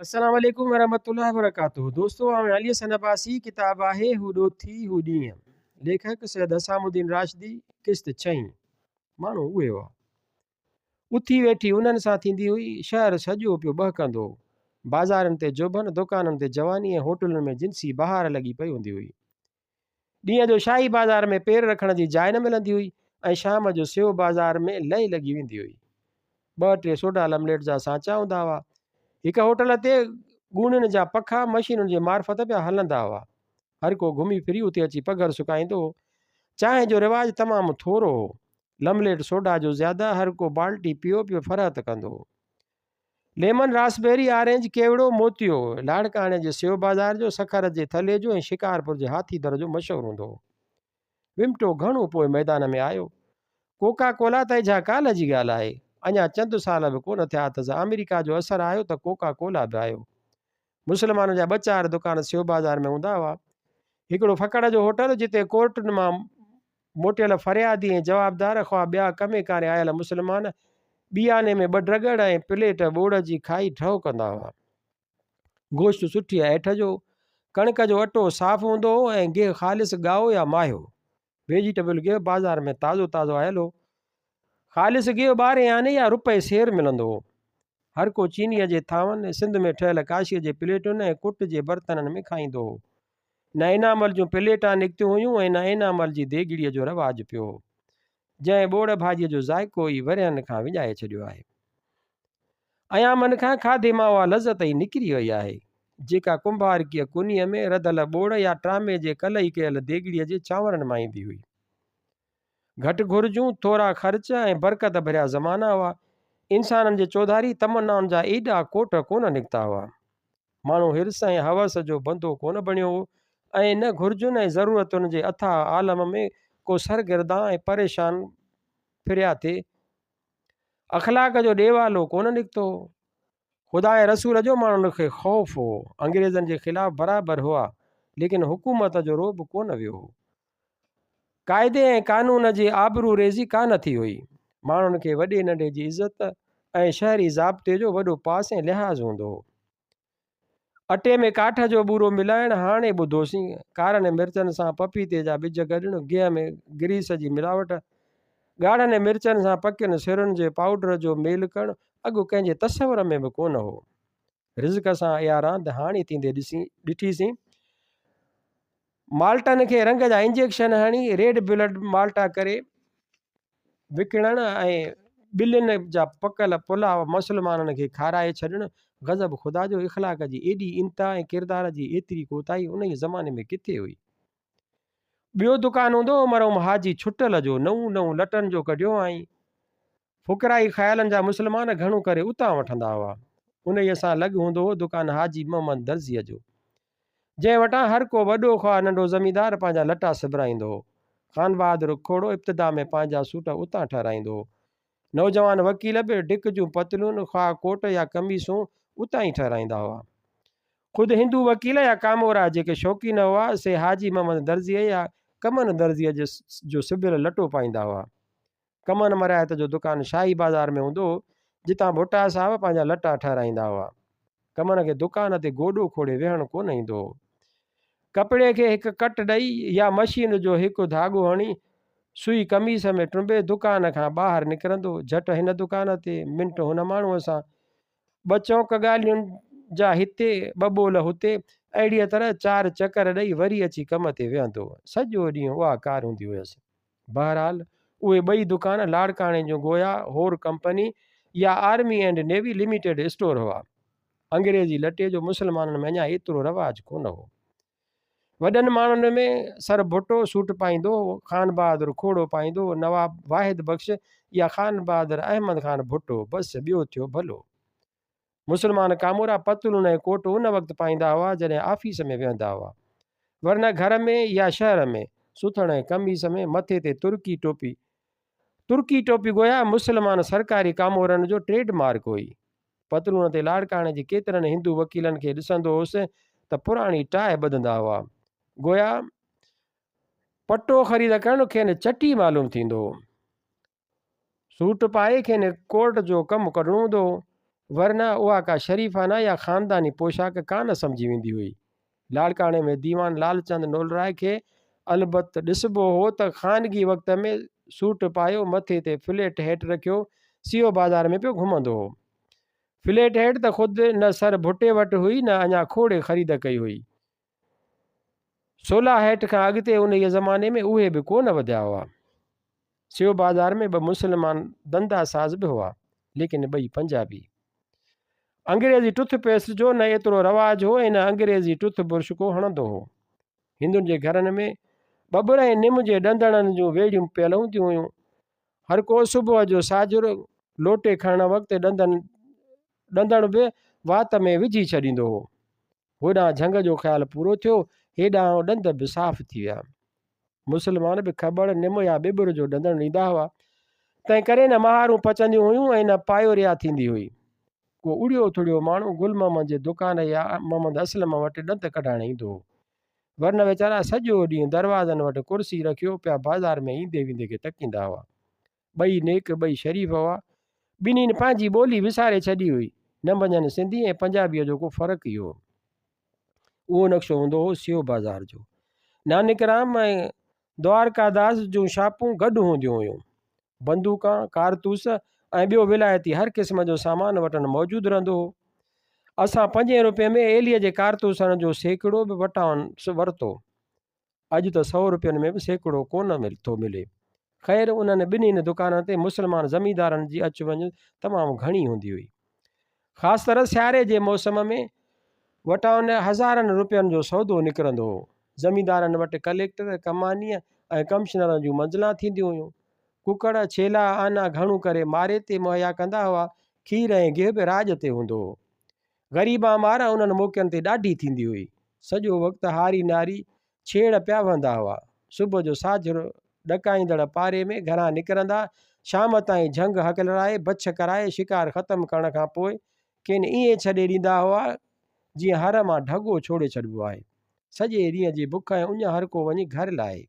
अस्सलाम वालेकुम वरहमतुल्लाहि वबरकातुहू। दोस्तों अली हसन अब्बासी किताब आहे हुॾो थी हू ॾींहुं। लेखक सैयद हसामुद्दीन राशिदी। क़िस्त 6। माण्हू उहे हुआ। उथी वेठी उन्हनि सां थींदी हुई। शहर सॼो पियो बहकंदो। बाज़ारनि ते जुबन, दुकाननि ते जवानी ऐं होटलुनि में जिन्सी बहार लॻी पई हूंदी हुई। ॾींहं जो शाही बाज़ार में पेर रखण जी जाइ न मिलंदी हुई ऐं शाम जो सेव बाज़ार में लही लॻी वेंदी हुई। 2-3 सोडा लमलेट जा सांचा हूंदा हुआ। हिकु होटल ते ॻूणियुनि जा पखा मशीनुनि जे मार्फत पिया हलंदा हुआ। हर को घुमी फिरी उते अची पघर सुकाईंदो हो। चांहि जो रिवाजु तमामु थोरो हो। लमलेट सोडा जो ज़्यादा। हर को बाल्टी पियो पियो फरहत कंदो हो। लेमन, रासबेरी, ऑरेंज, केवड़ो, मोतियो लाड़काणे जे सेव बाज़ार जो, सखर जे थले जो ऐं शिकारपुर जे हाथी दर जो मशहूरु हूंदो हो। विमटो घणो पोइ मैदान में आयो। कोका कोला त इहा काल्ह जी ॻाल्हि आहे। अञा चंद साल बि कोन थिया अथसि अमेरिका जो असरु आयो त कोका कोला बि आयो। मुस्लमान जा 2-4 दुकान सेव बाज़ार में हूंदा हुआ। हिकिड़ो फ़कड़ जो होटल जिते कोर्टुनि मां मोटियल फरियादी ऐं जवाबदार ख़्वा ॿिया कमे कारे आयल मुस्लमान बियाने में 2 ड्रगड़ ऐं प्लेट ॿोड़ जी खाई ठहो कंदा हुआ। गोश्त सुठी ऐठ जो, कणिक जो अटो साफ़ हूंदो हो ऐं गिहु ख़ालिस ॻाओ या मायो। वेजिटेबल गिहु बाज़ार में ताज़ो ताज़ो आयल हो। ख़ालिस गिहु 12 आने या रुपए सेर मिलंदो हो। हर को चीनीअ जे थांवनि, सिंध में ठहियल काशीअ जे प्लेटुनि ऐं कुट जे बर्तननि में खाईंदो हो। न इनामल जूं प्लेटां निकितियूं हुयूं ऐं न इनामल जी देगिड़ीअ जो रवाजु पियो हो, जंहिं ॿोड़ भाॼीअ जो ज़ाइको ई वरियनि खां विञाए छॾियो आहे। अयां मन खां खाधे मां उहा लज़त ई निकिरी वई आहे, जेका कुंभारकीअ कुनीअ में रधल ॿोड़ या ट्रामे जे कलई कयल देगिड़ीअ जे चांवरनि मां ईंदी हुई। घटि घुर्जूं, थोरा ख़र्च ऐं बरकत भरिया ज़माना हुआ। इंसाननि जे चौधारी तमन्नाउनि जा एॾा कोट कोन निकिता हुआ। माण्हू हिर्स ऐं हवस जो बंदो कोन बणियो हो ऐं न घुर्जुनि ऐं ज़रूरतुनि जे अथाह आलम में को सरगिर्दा ऐं परेशान फिरिया थिए। अख़लाक जो ॾेवालो कोन निकितो हो। ख़ुदा ऐं रसूल जो माण्हुनि खे ख़ौफ़ हो। अंग्रेज़नि जे ख़िलाफ़ बराबरि हुआ, लेकिन हुकूमत जो रोब कोन वियो हो। क़ाइदे ऐं कानून जी आबरू रेज़ी कान थी हुई। माण्हुनि खे वॾे नंढे जी इज़त ऐं शहरी ज़ाब्ते जो वॾो पास ऐं लिहाज़ हूंदो हो। अटे में काठ जो बूरो मिलाइणु हाणे ॿुधोसीं। कारनि मिर्चनि सां पपीते जा ॿिज गॾणु, गिह में ग्रीस जी मिलावट, ॻाढ़नि मिर्चनि सां पकियुनि सिरुनि जे पाउडर जो मेल करणु अॻु कंहिंजे तसवर में बि कोन हो। रिज़्क सां इहा रांदि हाणे थींदे ॾिठीसीं। माल्टनि खे रंग जा इंजेक्शन हणी रेड ब्लड माल्टा करे विकिणणु ऐं ॿिलियुनि जा पकल पुलाव मुस्लमाननि खे खाराए छॾणु गज़ब ख़ुदा जो। इख़लाक जी एॾी इंता ऐं किरदार जी एतिरी कोताही उन ई ज़माने में किथे हुई। ॿियो दुकानु हूंदो मरहूम हाजी छुटल जो, नऊं लटनि जो कढियो आई। फ़ुकराई ख़्यालनि जा मुस्लमान घणो करे उतां वठंदा हुआ। उन ई सां लॻ हूंदो हो दुकानु हाजी मोहम्मद दर्ज़ीअ जो, जंहिं वटां हर को वॾो ख़्वा नंढो ज़मींदार पंहिंजा लटा सिबराईंदो हो। ख़ान बहादुर खोड़ो इब्तिदा में पंहिंजा सूट उतां ठहिराईंदो हो। नौजवान वकील बि डिक जूं पतलून, ख़्वा कोट या कमीसूं उतां ई ठहिराईंदा हुआ। ख़ुदि हिंदू वकील या कामोरा जेके शौक़ीन हुआ से हाजी मोहम्मद दर्ज़ीअ या कमन दर्ज़ीअ जो सिबियल लटो पाईंदा हुआ। कमन मरायत जो दुकानु शाही बाज़ार में हूंदो, जितां भुट्टा साहब पंहिंजा लटा ठहिराईंदा हुआ। कमन खे दुकान ते गोॾो खोड़े वेहणु कोन ईंदो हो। कपिड़े खे हिकु कट ॾेई या मशीन जो हिकु धाॻो हणी सुई कमीस में टुंबे दुकान खां ॿाहिरि निकिरंदो। झटि हिन दुकान ते, मिंट हुन माण्हूअ सां, ॿ चौंक ॻाल्हियुनि जा हिते, ॿ ॿोल हुते, अहिड़ीअ तरह 4 चकर ॾेई वरी अची कम ते वेहंदो। सॼो ॾींहुं उहा कार हूंदी हुयसि। बहरहाल उहे ॿई दुकान लाड़काणे जो गोया होर कंपनी या army and navy limited store हुआ। अंग्रेज़ी लटे जो मुस्लमाननि में अञा एतिरो रवाजु कोन हो। वॾनि माण्हुनि में सर भुटो सूट पाईंदो, ख़ान बहादुर खोड़ो पाईंदो, नवाब वाहिद बख़्श या ख़ान बहादुर अहमद ख़ान भुटो, बसि ॿियो थियो भलो। मुस्लमान कामोरा पतलून ऐं कोट उन वक़्तु पाईंदा हुआ जॾहिं ऑफिस में वेहंदा हुआ, वरना घर में या शहर में सुथण ऐं कमीस में मथे ते तुर्की टोपी गोया मुस्लमान सरकारी कामोरनि जो ट्रेडमार्क हुई। पतलून ते लाड़काणे जी केतिरनि हिंदू वकीलनि खे ॾिसंदो हुउसि त पुराणी टाइ ॿधंदा हुआ, गोया पटो ख़रीद करणु खेनि चटी मालूम थींदो हो। सूट पाए खेनि कोर्ट जो कमु करणो हूंदो हो। वरना उहा का शरीफ़ाना या ख़ानदानी पोशाक कान सम्झी वेंदी हुई। लाड़काणे में दीवान लालचंद नोलराय खे अलबत ॾिसबो हो त ख़ानगी वक़्त में सूट पायो, मथे ते फ्लेट हेठि रखियो, सीओ बाज़ार में पियो घुमंदो हो। फ्लेट हेठि त ख़ुदि न सर भुटे वटि हुई, न अञा खोड़े ख़रीद कई हुई। 16 हेठि खां अॻिते उन ज़माने में उहे बि कोन वधिया हुआ। सीओ बाज़ार में ॿ मुस्लमान धंधा साज़ बि हुआ, लेकिन ॿई पंजाबी। अंग्रेज़ी टूथपेस्ट जो न एतिरो रवाजु हो ऐं न अंग्रेज़ी टूथब्रुश को हणंदो हो। हिंदुनि जे घरनि में बबुर ऐं निम जे ॾंदड़नि जूं वेड़ियूं पियल हूंदियूं हुयूं। हर को सुबुह जो साजुर लोटे खणण वक़्तु ॾंदड़ बि वात में विझी छॾींदो हो। होॾां झंग जो ख़्यालु पूरो थियो, हेॾां ॾंद बि साफ़ थी विया। मुस्लमान बि खबड़ निम या ॿिॿुर जो ॾंदड़ ॾींदा हुआ, तंहिं करे न महारूं पचंदियूं हुयूं ऐं न पायोरिया थींदी हुई। को उड़ियो थुड़ियो माण्हू गुल मोहम्मद जे दुकान या मोहम्मद असलम वटि ॾंद कढाइण ईंदो हो। वरन वीचारा सॼो ॾींहुं दरवाज़नि वटि कुर्सी रखियो पिया बाज़ार में ईंदे वेंदे खे तकींदा हुआ। ॿई नेक, ॿई शरीफ़ हुआ। ॿिन्हिनि पंहिंजी ॿोली विसारे छॾी हुई। न मञनि सिंधी ऐं पंजाबीअ जो को फ़र्क़ु ई हो। उहो नक्शो हूंदो हो सीओ बाज़ार जो। नानकराम ऐं द्वारकादास जूं शापूं गॾु हूंदियूं हुयूं। बंदूकां, कारतूस ऐं ॿियो विलायती हर क़िस्म जो सामान वटि मौजूदु रहंदो हो। असां 5 रुपये में एलीअ जे कारतूसनि जो सैकड़ो बि वरितो। अॼु त 100 रुपयनि में बि सैकड़ो कोन थो मिले। ख़ैर, उन्हनि ॿिन्हिनि दुकाननि ते मुस्लमान ज़मींदारनि जी अचु वञु तमामु घणी हूंदी हुई। ख़ासि तरह सियारे जे मौसम में वटाउनि हज़ारनि रुपयनि जो सौदो निकिरंदो हो। ज़मींदारनि वटि कलेक्टर, कमानीअ ऐं कमिश्नर जूं मंज़िलां थींदियूं हुयूं। कुकड़, छेला, आना घणो करे मारे ते मुहैया कंदा हुआ। खीर ऐं गिहु बि राॼ ते हूंदो हो। ग़रीबा मार उन्हनि मौक़नि ते ॾाढी थींदी हुई। सॼो वक़्तु हारी नारी छेड़ पिया वहंदा हुआ। सुबुह जो साझर ॾकाईंदड़ पारे में घरां निकिरंदा, शाम ताईं झंग हकलाए बछ कराए शिकार ख़तमु करण खां पोइ किन ईअं छॾे ॾींदा हुआ जीअं हर मां ढगो छोड़े छॾिबो आहे। सॼे ॾींहं जी बुख ऐं उञ हर को वञी घर लाहे।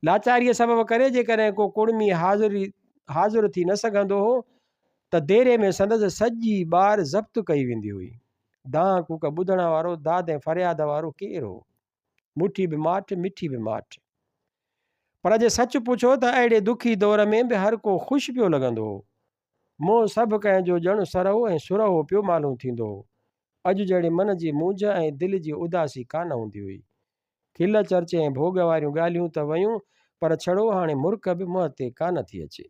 लाचारीअ सबबु करे जेकॾहिं को कुड़मी हाज़ुर थी न सघंदो हो त देरे में संदसि सॼी ॿार ज़ब्त कई वेंदी हुई। दाह कूक ॿुधण वारो दाद ऐं फरियाद वारो केरु हो? मुठी बि माठ, मिठी बि माठ। पर जे सच पुछो त अहिड़े दुखी दौर में बि हर को ख़ुशि पियो लॻंदो हो। मोह सभु कंहिंजो ॼण सरहो ऐं सुरहो पियो मालूम थींदो हो। अॼु जहिड़े मन जी मूंझ ऐं दिलि जी उदासी कान हूंदी हुई। खिल चर्चे ऐं भोग वारियूं ॻाल्हियूं त वयूं, पर छड़ो हाणे मुर्क बि मुंहं ते कान थी अचे।